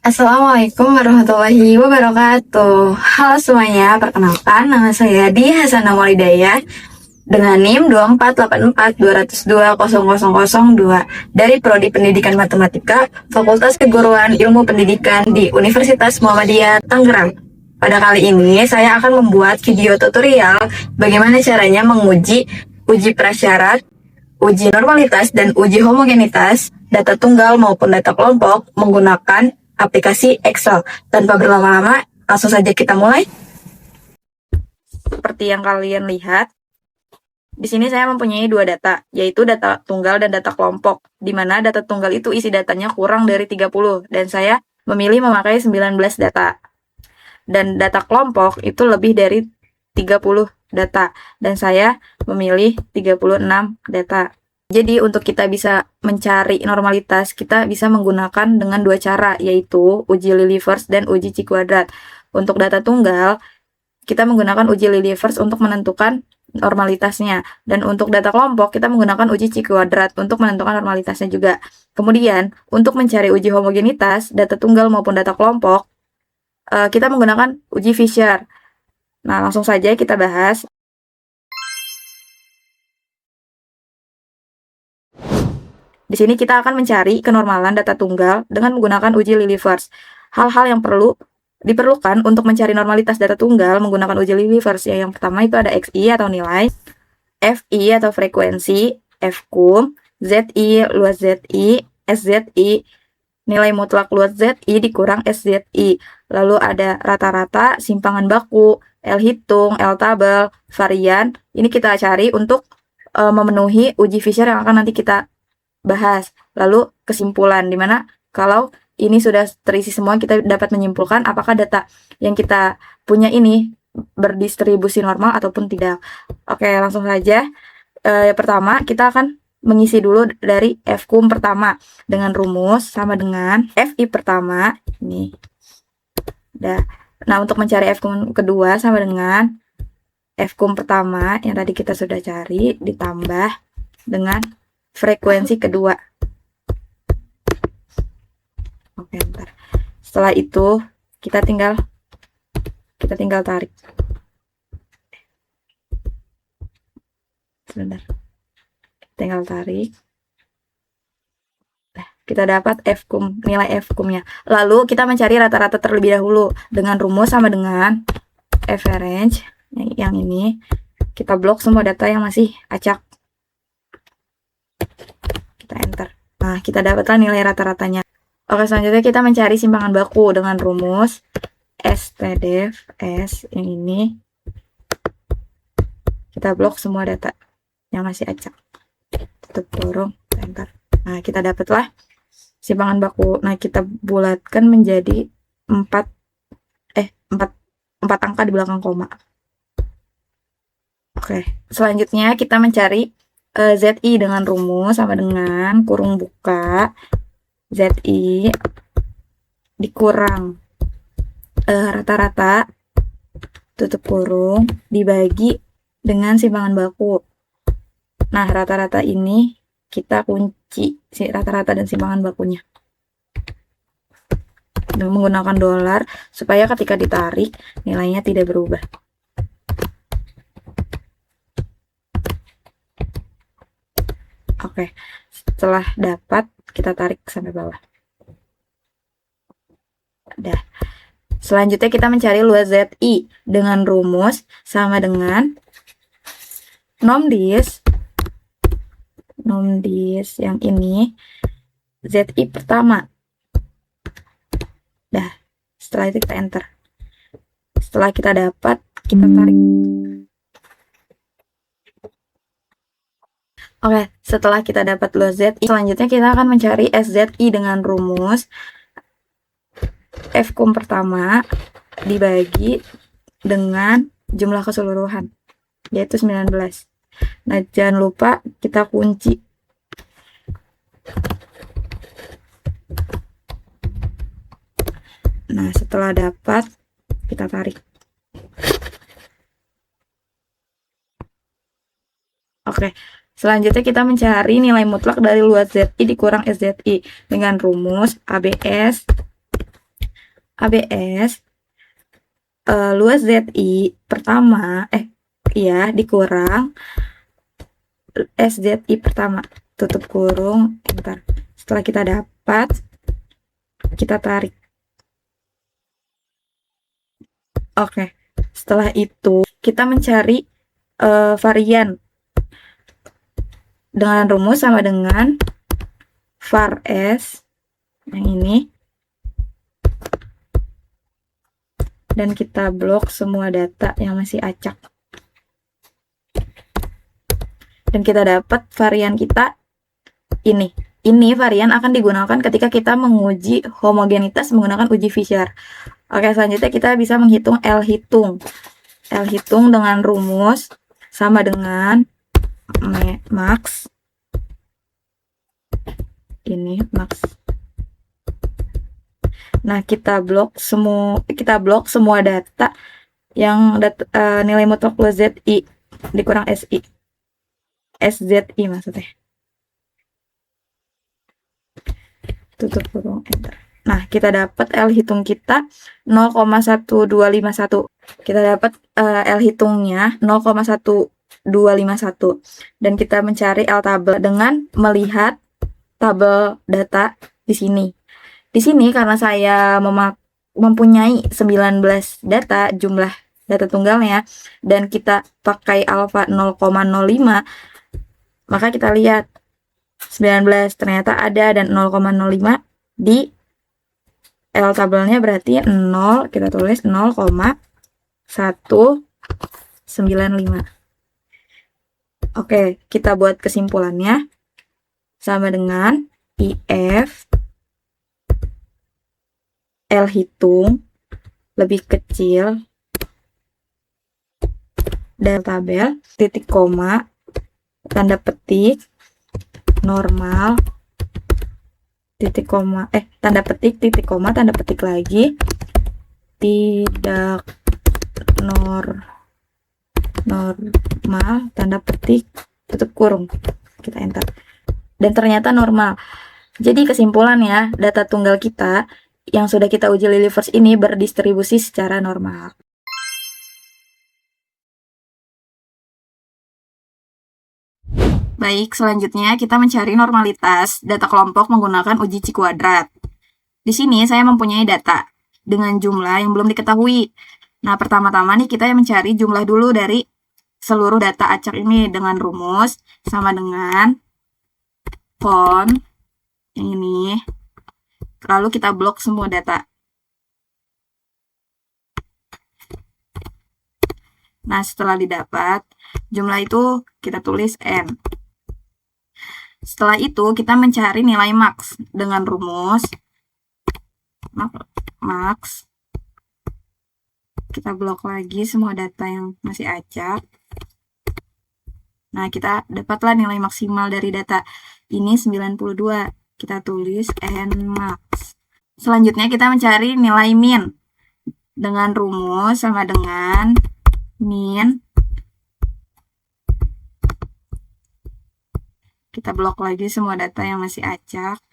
Assalamualaikum warahmatullahi wabarakatuh. Halo semuanya, perkenalkan nama saya Di Hasanah Maulidayah dengan NIM 2484202002 dari Prodi Pendidikan Matematika Fakultas Keguruan Ilmu Pendidikan di Universitas Muhammadiyah Tangerang. Pada kali ini saya akan membuat video tutorial bagaimana caranya menguji uji prasyarat, uji normalitas, dan uji homogenitas data tunggal maupun data kelompok menggunakan aplikasi Excel. Tanpa berlama-lama, langsung saja kita mulai. Seperti yang kalian lihat, di sini saya mempunyai dua data, yaitu data tunggal dan data kelompok, di mana data tunggal itu isi datanya kurang dari 30, dan saya memilih memakai 19 data. Dan data kelompok itu lebih dari 30 data, dan saya memilih 36 data. Jadi untuk kita bisa mencari normalitas, kita bisa menggunakan dengan dua cara, yaitu uji Lilliefors dan uji Cikuadrat. Untuk data tunggal, kita menggunakan uji Lilliefors untuk menentukan normalitasnya. Dan untuk data kelompok, kita menggunakan uji Cikuadrat untuk menentukan normalitasnya juga. Kemudian, untuk mencari uji homogenitas, data tunggal maupun data kelompok, kita menggunakan uji Fisher. Nah, langsung saja kita bahas. Di sini kita akan mencari kenormalan data tunggal dengan menggunakan uji Lilliefors. Hal-hal yang diperlukan untuk mencari normalitas data tunggal menggunakan uji Lilliefors. Yang pertama itu ada XI atau nilai, FI atau frekuensi, Fkum, ZI luas ZI, SZI, nilai mutlak luas ZI dikurang SZI. Lalu ada rata-rata, simpangan baku, L hitung, L tabel, varian. Ini kita cari untuk memenuhi uji Fisher yang akan nanti kita bahas. Lalu kesimpulan, dimana kalau ini sudah terisi semua, kita dapat menyimpulkan apakah data yang kita punya ini berdistribusi normal ataupun tidak. Oke, langsung saja. Pertama, kita akan mengisi dulu dari Fkum pertama dengan rumus sama dengan Fi pertama ini. Nah, untuk mencari Fkum kedua sama dengan Fkum pertama yang tadi kita sudah cari ditambah dengan frekuensi kedua. Oke, bentar. Setelah itu kita tinggal tarik. Sebentar. Tinggal tarik. Kita dapat Fkum, nilai Fkumnya. Lalu kita mencari rata-rata terlebih dahulu dengan rumus sama dengan average yang ini. Kita blok semua data yang masih acak. Kita enter. Nah, kita dapatlah nilai rata-ratanya. Oke, selanjutnya kita mencari simpangan baku dengan rumus STDF S yang ini. Kita blok semua data yang masih acak. Tutup kurung, enter. Nah, kita dapatlah simpangan baku. Nah, kita bulatkan menjadi 4 angka di belakang koma. Oke, selanjutnya kita mencari ZI dengan rumus sama dengan kurung buka ZI dikurang rata-rata tutup kurung dibagi dengan simpangan baku. Nah, rata-rata ini kita kunci rata-rata dan simpangan bakunya dengan menggunakan dolar supaya ketika ditarik nilainya tidak berubah. Oke, setelah dapat kita tarik sampai bawah. Udah. Selanjutnya kita mencari luas ZI dengan rumus sama dengan nomdis yang ini ZI pertama. Dah, setelah itu kita enter. Setelah kita dapat, kita tarik. Oke, setelah kita dapat luas ZI, selanjutnya kita akan mencari SZI dengan rumus Fkum pertama dibagi dengan jumlah keseluruhan, yaitu 19. Nah, jangan lupa kita kunci. Nah, setelah dapat, kita tarik. Oke. Selanjutnya kita mencari nilai mutlak dari luas ZI dikurang SZI dengan rumus ABS ABS luas ZI pertama dikurang SZI pertama, tutup kurung, enter. Setelah kita dapat, kita tarik. Oke, setelah itu kita mencari varian dengan rumus sama dengan var S yang ini, dan kita blok semua data yang masih acak, dan kita dapat varian kita ini. Ini varian akan digunakan ketika kita menguji homogenitas menggunakan uji Fisher. Oke, selanjutnya kita bisa menghitung L hitung. L hitung dengan rumus sama dengan max. Ini max. Nah, kita blok semua data yang nilai mutlak plus ZI dikurang SI. SZI maksudnya. Tutup kurung, enter. Nah, kita dapat L hitung kita 0,1251. Kita dapat L hitungnya 0,1251. Dan kita mencari L tabel dengan melihat tabel data di sini. Di sini karena saya mempunyai 19 data, jumlah data tunggalnya, dan kita pakai alfa 0,05, maka kita lihat 19 ternyata ada, dan 0,05 di L tabelnya berarti 0, kita tulis 0,195. Oke, kita buat kesimpulannya sama dengan IF L hitung lebih kecil dari tabel, titik koma, tanda petik, normal, titik koma, tanda petik, titik koma, tanda petik lagi, tidak normal, tanda petik, tutup kurung, kita enter. Dan ternyata normal. Jadi kesimpulannya, data tunggal kita yang sudah kita uji Lilliefors ini berdistribusi secara normal. Baik, selanjutnya kita mencari normalitas data kelompok menggunakan uji Ci-kuadrat. Di sini saya mempunyai data dengan jumlah yang belum diketahui. Nah, pertama-tama nih kita mencari jumlah dulu dari seluruh data acak ini dengan rumus sama dengan font yang ini. Lalu kita blok semua data. Nah, setelah didapat jumlah itu kita tulis N. Setelah itu kita mencari nilai max dengan rumus max. Kita blok lagi semua data yang masih acak. Nah, kita dapatlah nilai maksimal dari data ini 92. Kita tulis N max. Selanjutnya kita mencari nilai min dengan rumus sama dengan min. Kita blok lagi semua data yang masih acak,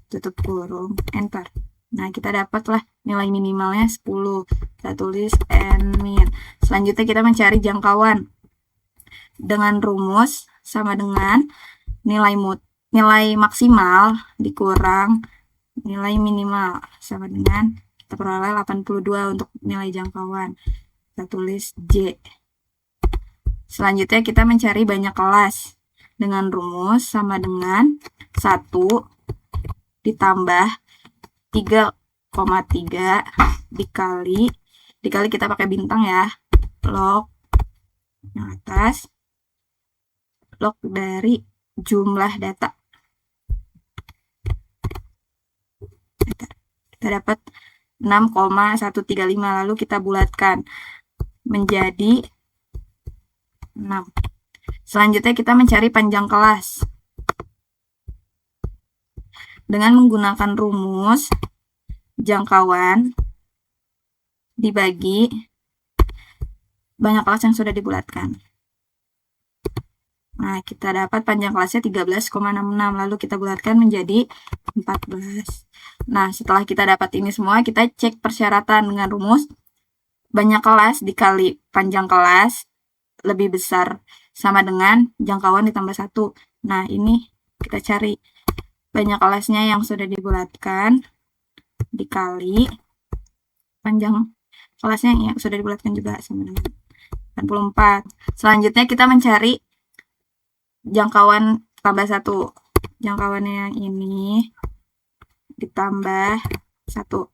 tutup kurung, enter. Nah, kita dapatlah nilai minimalnya 10. Kita tulis N min. Selanjutnya kita mencari jangkauan dengan rumus sama dengan nilai maksimal dikurang nilai minimal sama dengan kita peroleh 82 untuk nilai jangkauan. Kita tulis J. Selanjutnya kita mencari banyak kelas dengan rumus sama dengan 1 ditambah 3,3 dikali kita pakai bintang ya, log yang atas, log dari jumlah data. Kita dapat 6,135, lalu kita bulatkan menjadi 6. Selanjutnya kita mencari panjang kelas dengan menggunakan rumus jangkauan dibagi banyak kelas yang sudah dibulatkan. Nah, kita dapat panjang kelasnya 13,66, lalu kita bulatkan menjadi 14. Nah, setelah kita dapat ini semua, kita cek persyaratan dengan rumus banyak kelas dikali panjang kelas lebih besar sama dengan jangkauan ditambah 1. Nah, ini kita cari banyak kelasnya yang sudah dibulatkan dikali panjang kelasnya yang sudah dibulatkan juga sama dengan 84. Selanjutnya kita mencari jangkauan tambah 1. Jangkauannya yang ini ditambah 1.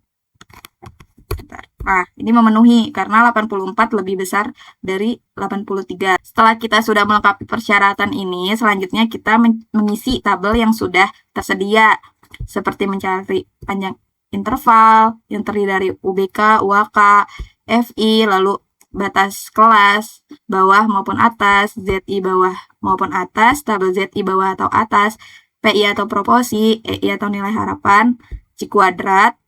Nah, ini memenuhi karena 84 lebih besar dari 83. Setelah kita sudah melengkapi persyaratan ini, selanjutnya kita mengisi tabel yang sudah tersedia, seperti mencari panjang interval yang terdiri dari UBK, UAK, FI, lalu batas kelas bawah maupun atas, ZI bawah maupun atas, tabel ZI bawah atau atas, PI atau proporsi, EI atau nilai harapan, C kuadrat,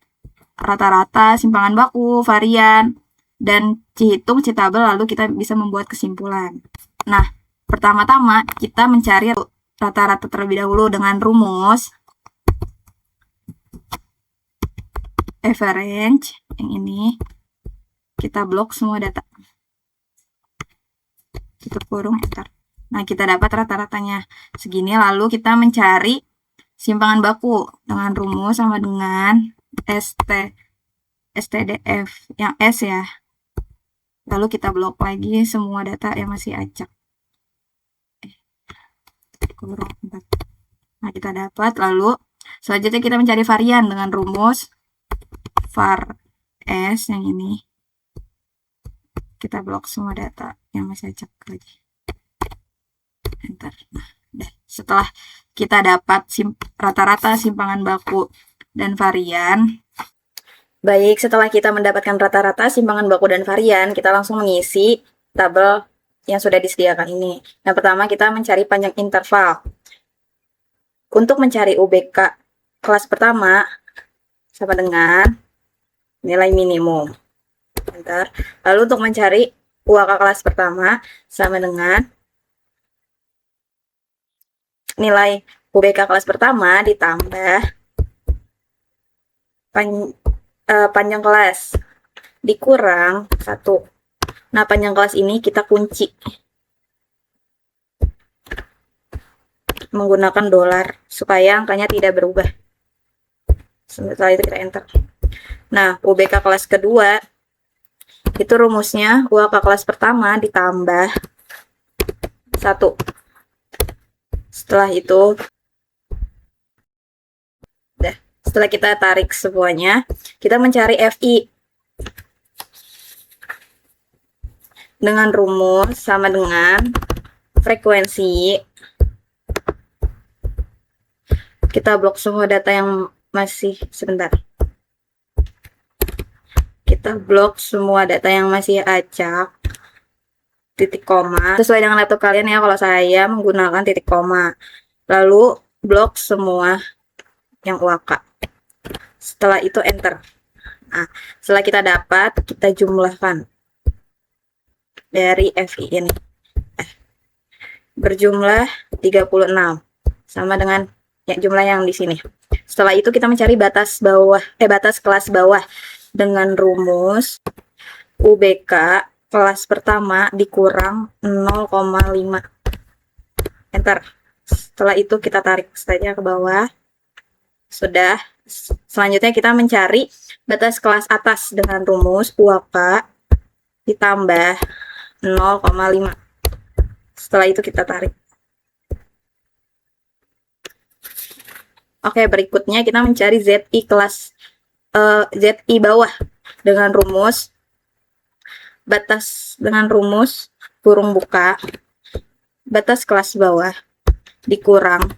rata-rata, simpangan baku, varian, dan Cihitung, Citabel, lalu kita bisa membuat kesimpulan. Nah, pertama-tama kita mencari rata-rata terlebih dahulu dengan rumus average, yang ini, kita blok semua data. Tutup kurung, enter. Nah, kita dapat rata-ratanya segini, lalu kita mencari simpangan baku dengan rumus sama dengan STDF yang S ya. Lalu kita blok lagi semua data yang masih acak. Nah, kita dapat. Lalu selanjutnya kita mencari varian dengan rumus var S yang ini. Kita blok semua data yang masih acak lagi. Enter. Nah, setelah kita dapat rata-rata simpangan baku dan varian. Baik, setelah kita mendapatkan rata-rata simpangan baku dan varian, kita langsung mengisi tabel yang sudah disediakan ini. Yang pertama, kita mencari panjang interval. Untuk mencari UBK kelas pertama, sama dengan nilai minimum. Bentar. Lalu untuk mencari UAK kelas pertama, sama dengan nilai UBK kelas pertama ditambah panjang kelas dikurang 1. Nah, panjang kelas ini kita kunci menggunakan dolar supaya angkanya tidak berubah. Setelah itu kita enter. Nah, UBK kelas kedua itu rumusnya UAK kelas pertama ditambah 1. Setelah itu setelah kita tarik semuanya, kita mencari FI dengan rumus sama dengan frekuensi. Kita blok semua data yang masih sebentar. Kita blok semua data yang masih acak. Titik koma. Sesuai dengan laptop kalian ya, kalau saya menggunakan titik koma. Lalu blok semua yang UAK. Setelah itu enter. Nah, setelah kita dapat, kita jumlahkan dari FI ini. Berjumlah 36 sama dengan jumlah yang di sini. Setelah itu kita mencari batas kelas bawah dengan rumus UBK kelas pertama dikurang 0,5. Enter. Setelah itu kita tarik saja ke bawah. Sudah. Selanjutnya kita mencari batas kelas atas dengan rumus UAK ditambah 0,5. Setelah itu kita tarik. Oke, berikutnya kita mencari ZI kelas ZI bawah dengan rumus kurung buka batas kelas bawah dikurang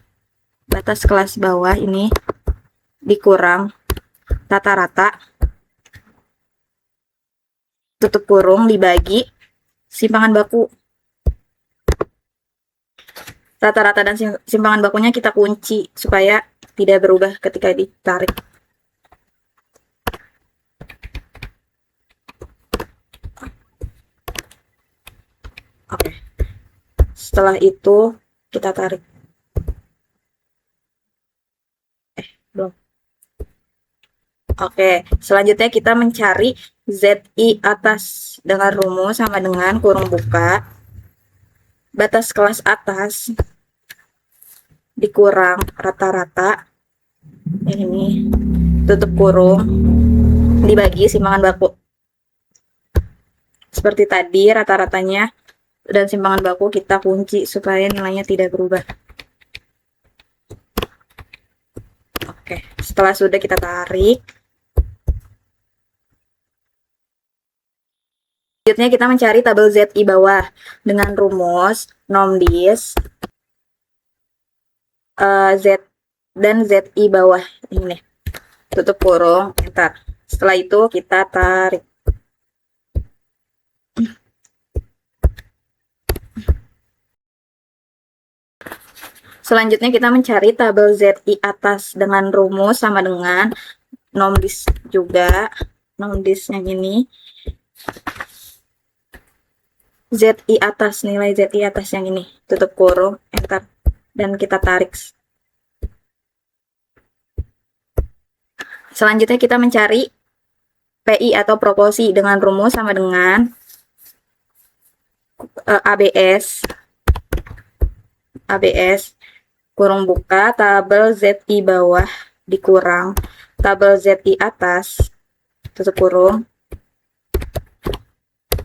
batas kelas bawah ini dikurang rata-rata tutup kurung dibagi simpangan baku. Rata-rata dan simpangan bakunya kita kunci supaya tidak berubah ketika ditarik. Oke. Setelah itu kita tarik. Belum. Oke, selanjutnya kita mencari ZI atas dengan rumus sama dengan kurung buka batas kelas atas dikurang rata-rata ini tutup kurung dibagi simpangan baku. Seperti tadi rata-ratanya dan simpangan baku kita kunci supaya nilainya tidak berubah. Oke, setelah sudah kita tarik. Selanjutnya kita mencari tabel ZI bawah dengan rumus nomdis Z dan ZI bawah ini. Tutup kurung, enter. Setelah itu kita tarik. Selanjutnya kita mencari tabel ZI atas dengan rumus sama dengan nomdis juga. Nomdis yang ini. ZI atas, nilai ZI atas yang ini. Tutup kurung, enter. Dan kita tarik. Selanjutnya kita mencari PI atau proporsi dengan rumus sama dengan ABS kurung buka tabel ZI bawah dikurang tabel ZI atas tutup kurung,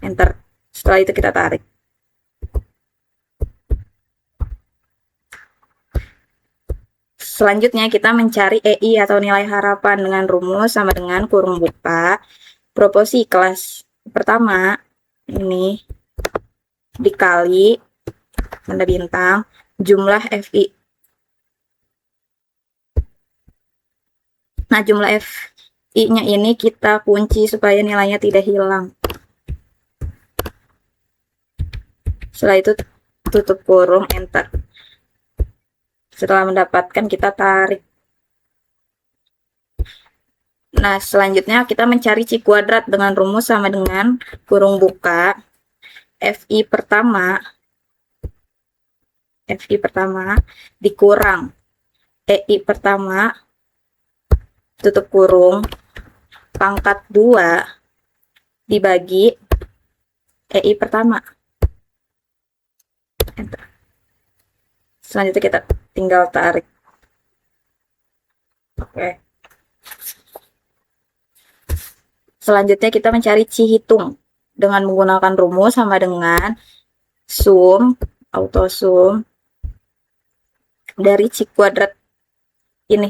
enter. Setelah itu kita tarik. Selanjutnya kita mencari EI atau nilai harapan dengan rumus sama dengan kurung buka proporsi kelas pertama ini dikali tanda bintang jumlah FI. Nah, jumlah FI-nya ini kita kunci supaya nilainya tidak hilang. Setelah itu tutup kurung, enter. Setelah mendapatkan kita tarik. Nah, selanjutnya kita mencari C kuadrat dengan rumus sama dengan kurung buka FI pertama dikurang EI pertama tutup kurung pangkat 2 dibagi EI pertama, enter. Selanjutnya kita tinggal tarik. Oke. Selanjutnya kita mencari C hitung dengan menggunakan rumus sama dengan sum, auto sum dari C kuadrat ini.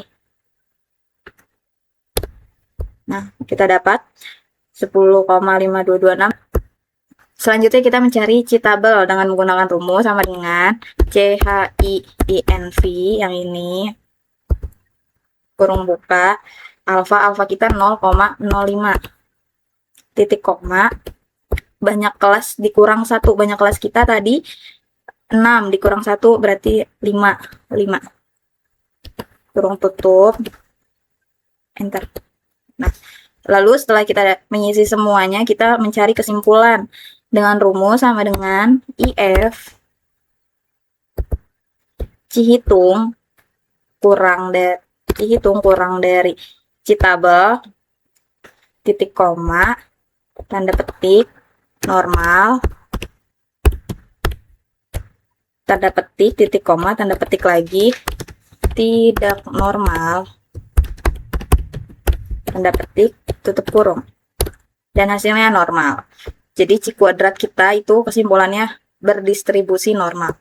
Nah, kita dapat 10,5226. Selanjutnya kita mencari C tabel dengan menggunakan rumus sama dengan CHIINV yang ini kurung buka alfa kita 0,05 titik koma banyak kelas dikurang 1, banyak kelas kita tadi 6 dikurang 1 berarti 5 kurung tutup, enter. Nah, lalu setelah kita mengisi semuanya kita mencari kesimpulan dengan rumus sama dengan IF C hitung kurang dari C tabel titik koma tanda petik normal tanda petik titik koma tanda petik lagi tidak normal tanda petik tutup kurung dan hasilnya normal. Jadi C kuadrat kita itu kesimpulannya berdistribusi normal.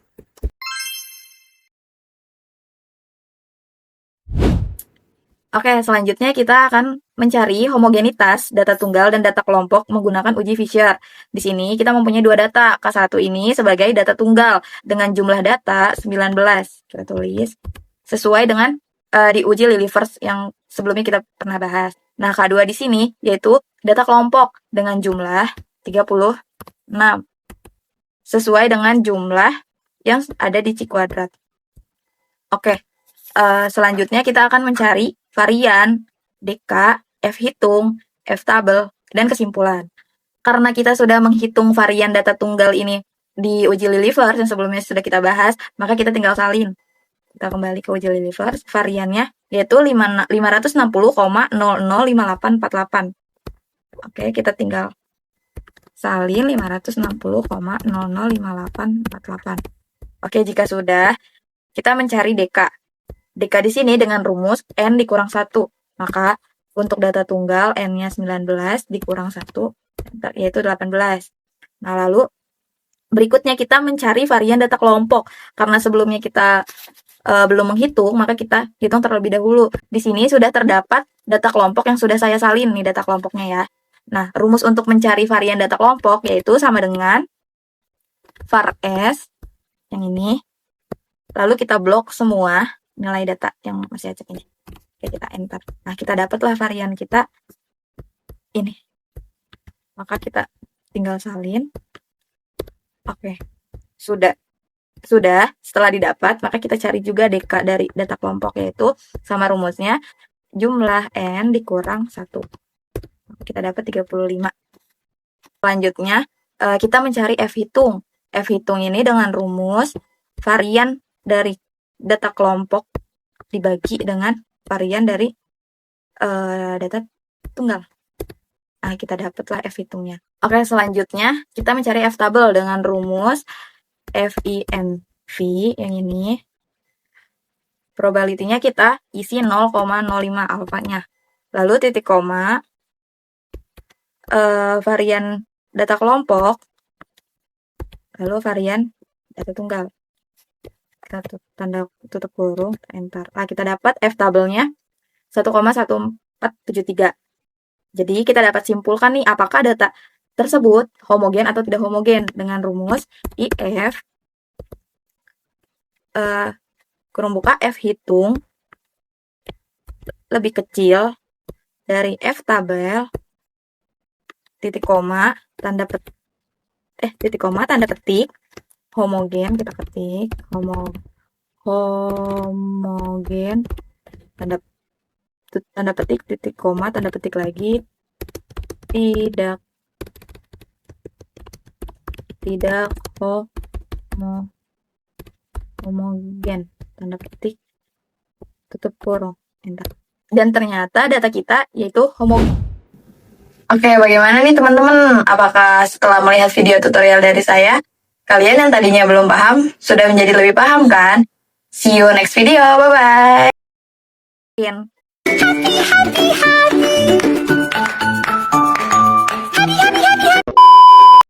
Oke, selanjutnya kita akan mencari homogenitas data tunggal dan data kelompok menggunakan uji Fisher. Di sini kita mempunyai dua data. K1 ini sebagai data tunggal dengan jumlah data 19. Kita tulis sesuai dengan diuji Lilliefors yang sebelumnya kita pernah bahas. Nah, K2 di sini yaitu data kelompok dengan jumlah 36 sesuai dengan jumlah yang ada di C kuadrat. Oke, selanjutnya kita akan mencari varian, DK, F hitung, F tabel, dan kesimpulan. Karena kita sudah menghitung varian data tunggal ini di uji Lilliefors yang sebelumnya sudah kita bahas, maka kita tinggal salin. Kita kembali ke uji Lilliefors, variannya yaitu 560,005848. Oke, kita tinggal salin 560,005848. Oke, jika sudah, kita mencari DK. DK di sini dengan rumus N dikurang 1. Maka untuk data tunggal N-nya 19 dikurang 1, yaitu 18. Nah, lalu berikutnya kita mencari varian data kelompok. Karena sebelumnya kita belum menghitung, maka kita hitung terlebih dahulu. Di sini sudah terdapat data kelompok yang sudah saya salin nih, data kelompoknya ya. Nah, rumus untuk mencari varian data kelompok yaitu sama dengan var S yang ini. Lalu kita blok semua nilai data yang masih acak ini. Oke, kita enter. Nah, kita dapatlah varian kita ini. Maka kita tinggal salin. Oke, sudah. Setelah didapat, maka kita cari juga DK dari data kelompok, yaitu sama rumusnya jumlah N dikurang 1. Kita dapat 35. Selanjutnya, kita mencari F hitung. F hitung ini dengan rumus varian dari data kelompok dibagi dengan varian dari data tunggal. Nah, kita dapatlah F hitungnya. Oke, selanjutnya kita mencari F tabel dengan rumus FINV yang ini. Probability-nya kita isi 0,05 alfanya. Lalu titik koma, varian data kelompok, lalu varian data tunggal. Kita tanda tutup kurung, enter. Nah, kita dapat F tabelnya 1,1473. Jadi kita dapat simpulkan nih apakah data tersebut homogen atau tidak homogen dengan rumus IF kurung buka F hitung lebih kecil dari F tabel titik koma tanda petik homogen, kita ketik homogen tanda petik titik koma tanda petik lagi tidak homogen tanda petik tutup kurung, enter. Dan ternyata data kita yaitu homogen. Oke, bagaimana nih teman-teman? Apakah setelah melihat video tutorial dari saya, kalian yang tadinya belum paham sudah menjadi lebih paham kan? See you next video, bye-bye.